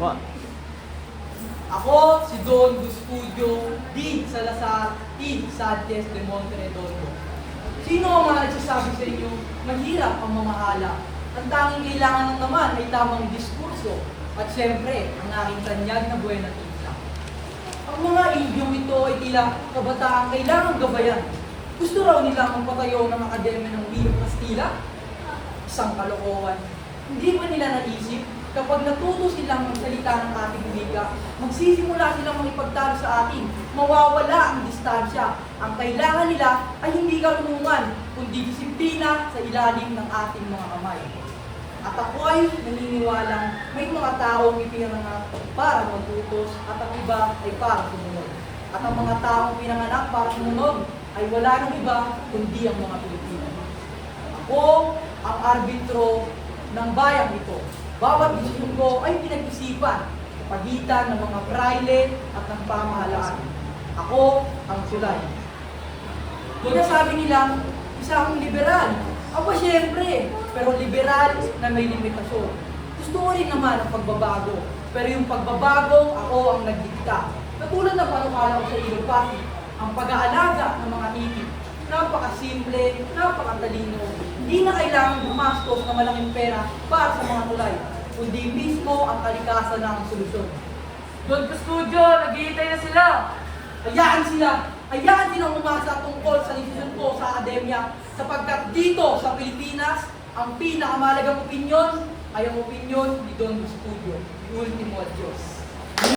po. Ako, si Don Custodio, Dean Salazar, T. Sanchez de Monteredondo. Sino ang mga nagsasabi sa inyo, mahirap ang mamahala? Ang tanging kailangan ng naman ay tamang diskurso at siyempre, ang aking tanyag na buhay na tita. Ang mga idyong ito ay tila kabataan kailangang gabayan. Gusto raw nila magpatayo ng Akademya ng Wilo Castilla? Isang kalokohan. Hindi ba nila naisip kapag natuto silang magsalita ng ating wika, magsisimula silang makipagtalo sa atin, mawawala ang distansya. Ang kailangan nila ay hindi karunungan, kundi disiplina sa ilalim ng ating mga kamay. At ako ay naniniwalang may mga taong ipinanganak para matutos at ang iba ay para sumunod. At ang mga taong pinanganak para sumunod ay wala nang iba kundi ang mga Pilipino. Ako ang arbitro ng bayang ito. Bawat desisyon ko ay pinag-isipan sa pagitan ng mga praile at ng pamahalaan. Ako ang sulay. Sinasabi nilang isa akong liberal. Ako siyempre, pero liberal na may limitasyon. Gusto ko rin naman ang pagbabago, pero yung pagbabago, ako ang nagdikta. Katulad ng panukala ko sa Ilocati, ang pag-aalaga ng mga ibig. Napakasimple, napakatalino. Hindi na kailangan gumastos ng malaking pera para sa mga tulay, kundi mismo ang kalikasan ng solusyon. Don Custodio, naghihintay na sila. Hayaan silang umasa tungkol sa desisyon ko sa akademya sapagkat dito sa Pilipinas, ang pinakamalagang opinyon ay ang opinyon ni Don Custodio, ni Ultimo at Diyos.